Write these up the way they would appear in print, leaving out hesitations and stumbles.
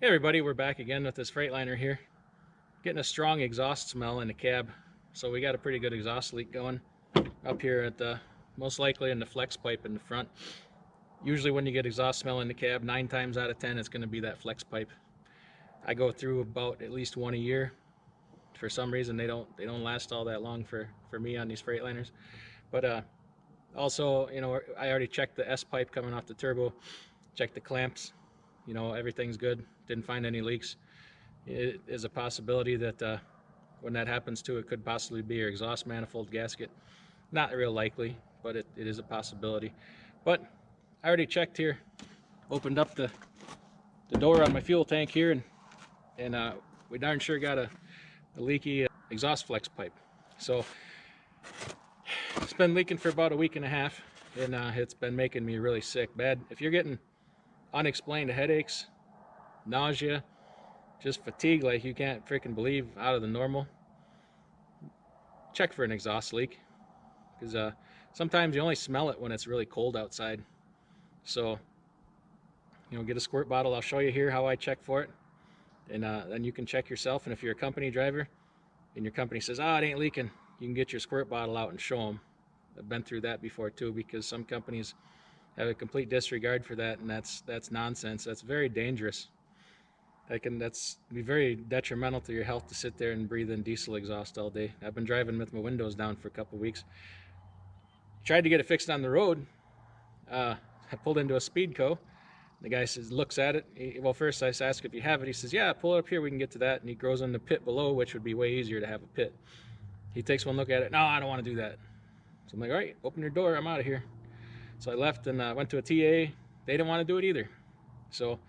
Hey everybody, we're back again with this Freightliner here. Getting a strong exhaust smell in the cab. So we got a pretty good exhaust leak going up here at the, most likely in the flex pipe in the front. Usually when you get exhaust smell in the cab, 9 times out of 10 it's going to be that flex pipe. I go through about at least one a year. For some reason they don't last all that long for me on these Freightliners. But also, you know, I already checked the S pipe coming off the turbo, checked the clamps. You know, everything's good, didn't find any leaks. It is a possibility that when that happens too, it could possibly be your exhaust manifold gasket. Not real likely, but it is a possibility. But I already checked here, opened up the door on my fuel tank here, and we darn sure got a leaky exhaust flex pipe. So it's been leaking for about a week and a half, and it's been making me really sick. Bad. If you're getting unexplained headaches, nausea, just fatigue like you can't freaking believe out of the normal, check for an exhaust leak, because sometimes you only smell it when it's really cold outside. So, you know, get a squirt bottle. I'll show you here how I check for it, and then you can check yourself. And if you're a company driver and your company says, oh, it ain't leaking, you can get your squirt bottle out and show them. I've been through that before too, because some companies have a complete disregard for that, and that's nonsense. That's very dangerous. That's be very detrimental to your health to sit there and breathe in diesel exhaust all day. I've been driving with my windows down for a couple of weeks. Tried to get it fixed on the road. I pulled into a Speedco. The guy says, looks at it. Well, first I ask if you have it. He says, yeah, pull it up here, we can get to that. And he goes in the pit below, which would be way easier to have a pit. He takes one look at it. No, I don't want to do that. So I'm like, all right, open your door, I'm out of here. So I left and went to a TA. They didn't want to do it either. So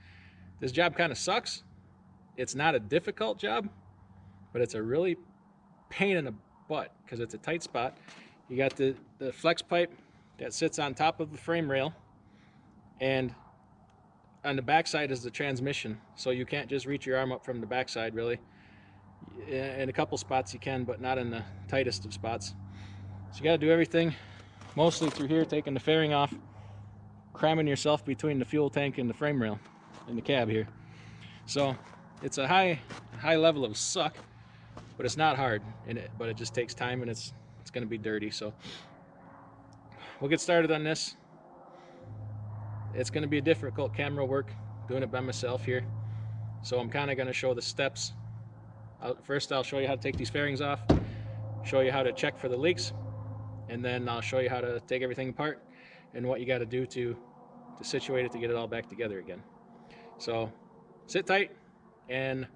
this job kind of sucks. It's not a difficult job, but it's a really pain in the butt because it's a tight spot. You got the flex pipe that sits on top of the frame rail, and on the backside is the transmission. So you can't just reach your arm up from the backside really. In a couple spots you can, but not in the tightest of spots. So you got to do everything mostly through here, taking the fairing off, cramming yourself between the fuel tank and the frame rail in the cab here. So it's a high level of suck, but it's not hard in it, but it just takes time, and it's going to be dirty. So we'll get started on this. It's going to be a difficult camera work doing it by myself here, so I'm kind of going to show the steps. First I'll show you how to take these fairings off, show you how to check for the leaks, and then I'll show you how to take everything apart and what you got to do to situate it to get it all back together again. So sit tight, and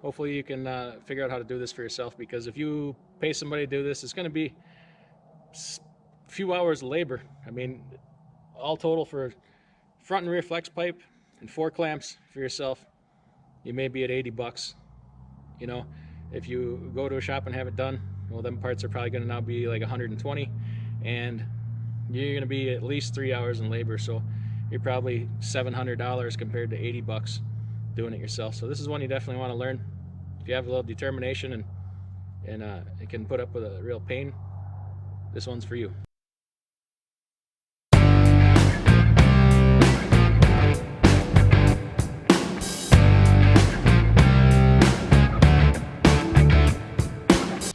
hopefully you can figure out how to do this for yourself, because if you pay somebody to do this, it's going to be a few hours of labor. I mean, all total for front and rear flex pipe and 4 clamps for yourself, you may be at 80 bucks. You know, if you go to a shop and have it done, well, them parts are probably going to now be like 120, and you're going to be at least 3 hours in labor. So you're probably $700 compared to 80 bucks doing it yourself. So this is one you definitely want to learn. If you have a little determination and it can put up with a real pain, this one's for you.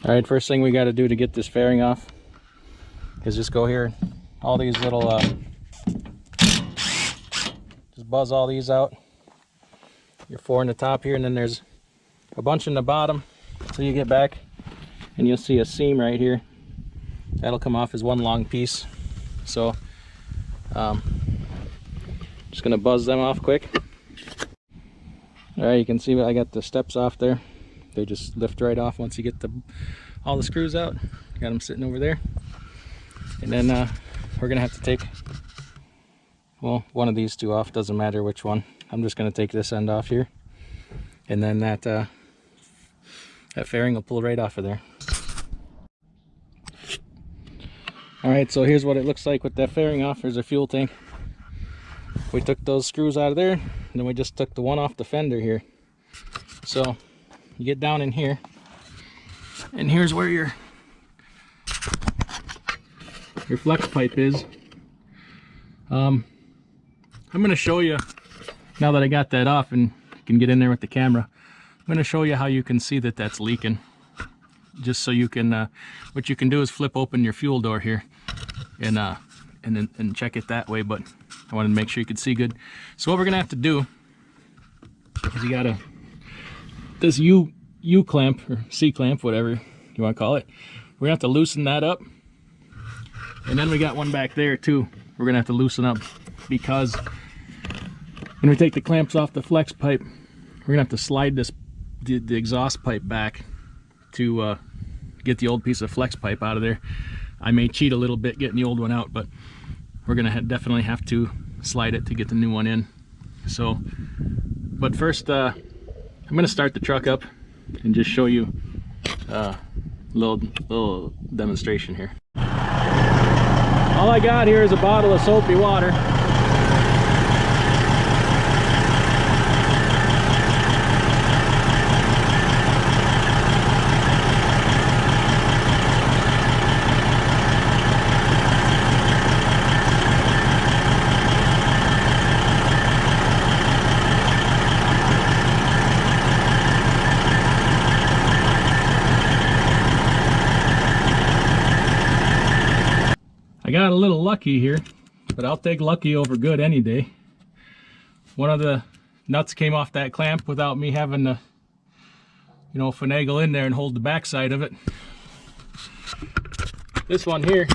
All right, first thing we got to do to get this fairing off is just go here, all these little, just buzz all these out. Your 4 in the top here, and then there's a bunch in the bottom. So you get back and you'll see a seam right here. That'll come off as one long piece. So just gonna buzz them off quick. All right, you can see I got the steps off there. They just lift right off once you get all the screws out. Got them sitting over there. And then we're gonna have to take, well, one of these 2 off, doesn't matter which one. I'm just gonna take this end off here, and then that fairing will pull right off of there. All right, so here's what it looks like with that fairing off. There's a fuel tank. We took those screws out of there, and then we just took the one off the fender here. So you get down in here, and here's where your flex pipe is. I'm going to show you now that I got that off and can get in there with the camera, I'm going to show you how you can see that that's leaking. Just so you can, what you can do is flip open your fuel door here and check it that way, but I wanted to make sure you could see good. So what we're gonna have to do is you gotta, this U clamp or C clamp, whatever you want to call it, we're gonna have to loosen that up. And then we got one back there too we're gonna have to loosen up, because when we take the clamps off the flex pipe, we're gonna have to slide the exhaust pipe back to get the old piece of flex pipe out of there. I may cheat a little bit getting the old one out, but we're gonna definitely have to slide it to get the new one in. So, but first I'm gonna start the truck up and just show you a little demonstration here. All I got here is a bottle of soapy water. I got a little lucky here, but I'll take lucky over good any day. One of the nuts came off that clamp without me having to, you know, finagle in there and hold the back side of it. This one here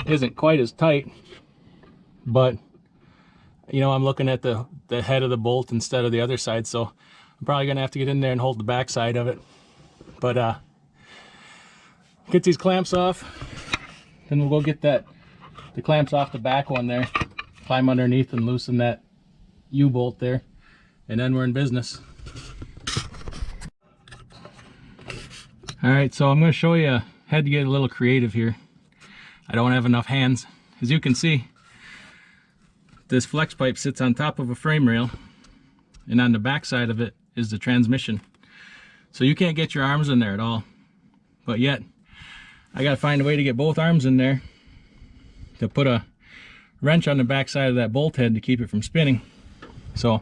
isn't quite as tight, but you know, I'm looking at the head of the bolt instead of the other side, so I'm probably gonna have to get in there and hold the back side of it. But get these clamps off. Then we'll go get the clamps off the back one there, climb underneath and loosen that U-bolt there, and then we're in business. Alright, so I'm going to show you, had to get a little creative here. I don't have enough hands. As you can see, this flex pipe sits on top of a frame rail, and on the back side of it is the transmission. So you can't get your arms in there at all, but yet I gotta find a way to get both arms in there to put a wrench on the back side of that bolt head to keep it from spinning. So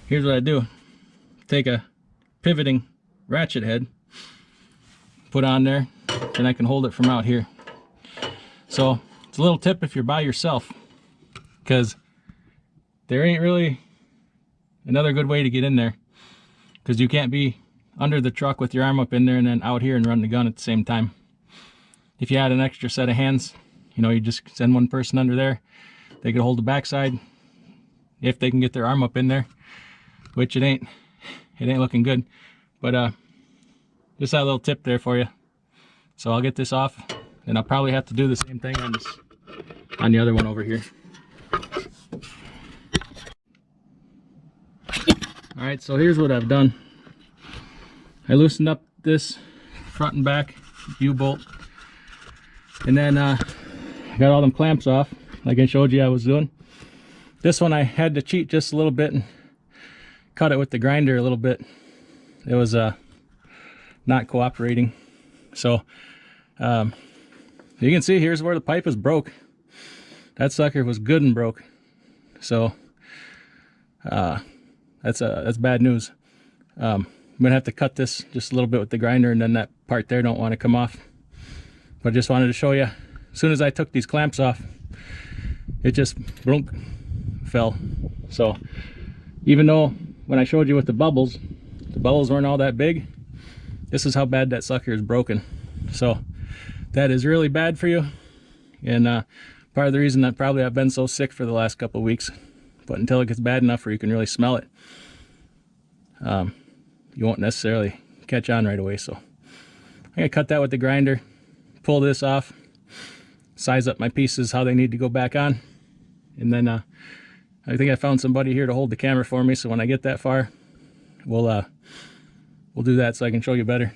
here's what I do. Take a pivoting ratchet head, put on there, and I can hold it from out here. So it's a little tip if you're by yourself, because there ain't really another good way to get in there, because you can't be under the truck with your arm up in there and then out here and run the gun at the same time. If you had an extra set of hands, you know, you just send one person under there, they could hold the backside if they can get their arm up in there, which it ain't looking good. But just that little tip there for you. So I'll get this off, and I'll probably have to do the same thing on the other one over here. All right, so here's what I've done. I loosened up this front and back U-bolt, and then I got all them clamps off like I showed you I was doing. This one I had to cheat just a little bit and cut it with the grinder a little bit. It was not cooperating. So you can see here's where the pipe is broke. That sucker was good and broke. So that's bad news. I'm gonna have to cut this just a little bit with the grinder, and then that part there don't want to come off. But I just wanted to show you, as soon as I took these clamps off, it just blunk, fell. So even though when I showed you with the bubbles weren't all that big, this is how bad that sucker is broken. So that is really bad for you, and part of the reason that probably I've been so sick for the last couple of weeks. But until it gets bad enough where you can really smell it, you won't necessarily catch on right away. So I'm gonna cut that with the grinder, pull this off, size up my pieces how they need to go back on, and then I think I found somebody here to hold the camera for me, so when I get that far, we'll do that so I can show you better.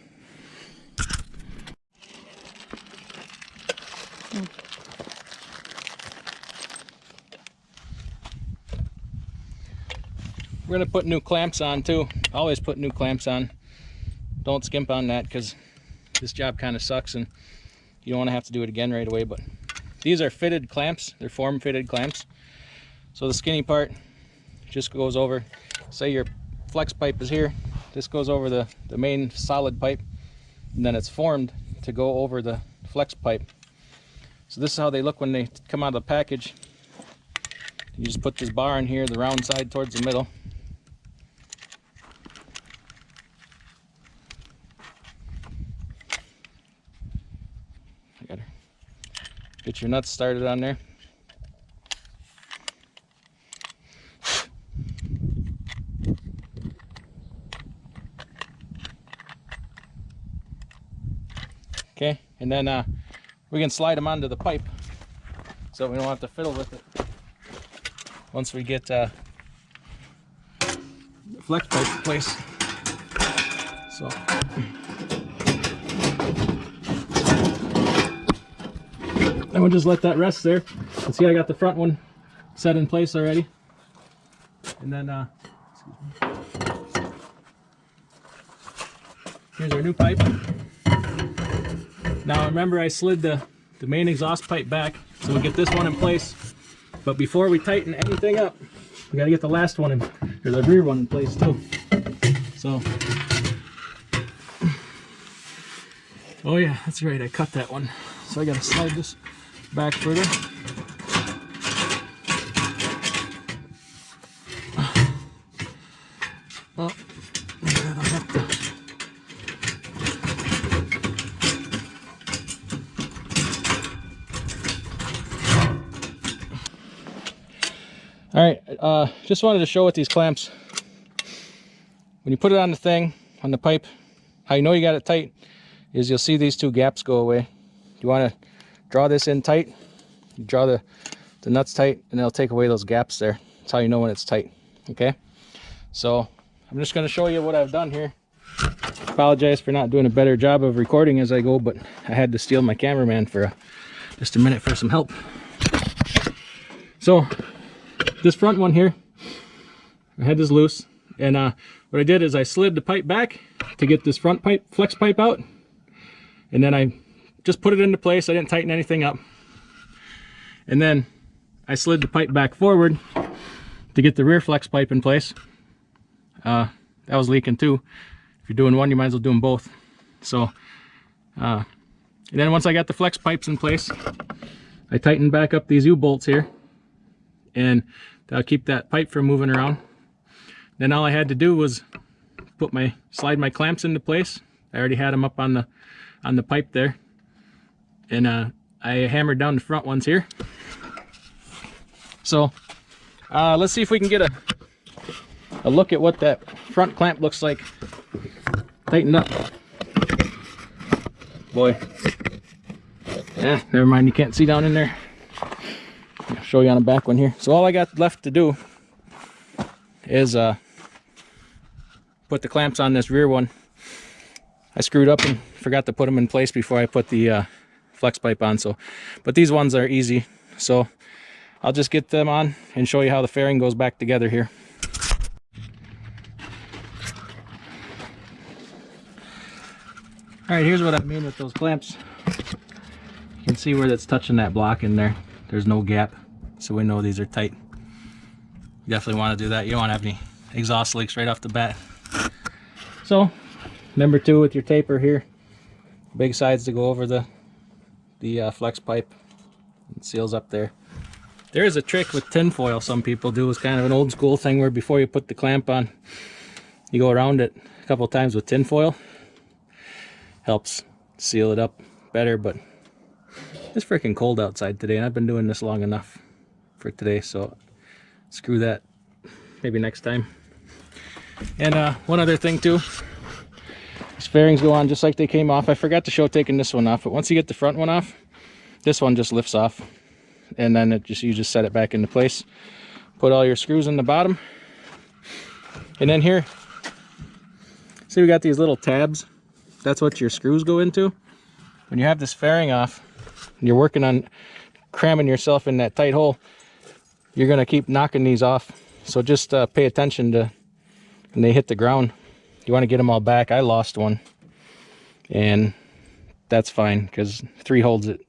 We're gonna put new clamps on too. Always put new clamps on. Don't skimp on that, because this job kind of sucks and you don't want to have to do it again right away. But these are fitted clamps. They're form fitted clamps. So the skinny part just goes over, say your flex pipe is here, this goes over the main solid pipe, and then it's formed to go over the flex pipe. So this is how they look when they come out of the package. You just put this bar in here, the round side towards the middle. I gotta get your nuts started on there. Okay, and then we can slide them onto the pipe so we don't have to fiddle with it. Once we get the flex pipe in place. So then we'll just let that rest there. And see, I got the front one set in place already. And then here's our new pipe. Now remember, I slid the main exhaust pipe back, so we'll get this one in place. But before we tighten anything up, we gotta get the last one in, or the rear one in place too. So, oh yeah, that's right, I cut that one. So I gotta slide this back further. Well, that'll have to. All right, just wanted to show with these clamps, when you put it on the thing, on the pipe, how you know you got it tight is you'll see these two gaps go away. You want to draw this in tight, you draw the nuts tight, and it'll take away those gaps there. That's how you know when it's tight, okay? So I'm just going to show you what I've done here. Apologize for not doing a better job of recording as I go, but I had to steal my cameraman for just a minute for some help. So this front one here, I had this loose, and what I did is I slid the pipe back to get this front pipe, flex pipe out, and then I just put it into place. I didn't tighten anything up, and then I slid the pipe back forward to get the rear flex pipe in place. That was leaking too. If you're doing one, you might as well do them both. So and then once I got the flex pipes in place, I tightened back up these U-bolts here, and that'll keep that pipe from moving around. Then all I had to do was slide my clamps into place. I already had them up on the pipe there, and I hammered down the front ones here. So let's see if we can get a look at what that front clamp looks like tightened up. Boy, yeah, never mind, you can't see down in there. I'll show you on the back one here. So all I got left to do is put the clamps on this rear one. I screwed up and forgot to put them in place before I put the flex pipe on. So, but these ones are easy. So I'll just get them on and show you how the fairing goes back together here. All right, here's what I mean with those clamps. You can see where that's touching that block in there. There's no gap, so we know these are tight. You definitely want to do that. You don't want to have any exhaust leaks right off the bat. So, number 2 with your taper here, big sides to go over the flex pipe. It seals up there. There is a trick with tin foil some people do. It's kind of an old school thing where before you put the clamp on, you go around it a couple times with tin foil. Helps seal it up better, but it's freaking cold outside today, and I've been doing this long enough for today, so screw that. Maybe next time. And one other thing too, these fairings go on just like they came off. I forgot to show taking this one off, but once you get the front one off, this one just lifts off, and then you just set it back into place. Put all your screws in the bottom, and then here, see we got these little tabs. That's what your screws go into. When you have this fairing off, and you're working on cramming yourself in that tight hole, you're gonna keep knocking these off. So just pay attention to when they hit the ground. You want to get them all back. I lost one, and that's fine because 3 holds it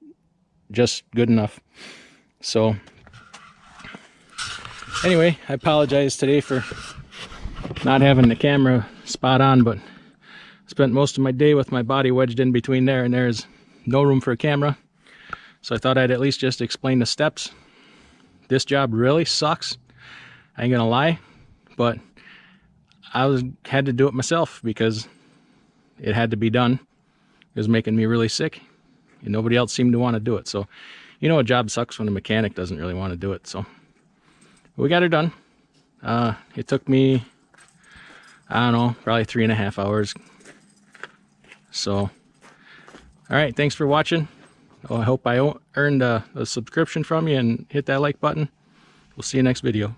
just good enough. So Anyway, I apologize today for not having the camera spot on, but spent most of my day with my body wedged in between there, and there's no room for a camera. So I thought I'd at least just explain the steps. This job really sucks, I ain't gonna lie, but had to do it myself because it had to be done. It was making me really sick, and nobody else seemed to want to do it. So, you know, a job sucks when a mechanic doesn't really want to do it. So we got her done. It took me, I don't know, probably 3.5 hours. So, all right, thanks for watching. I hope I earned a subscription from you, and hit that like button. We'll see you next video.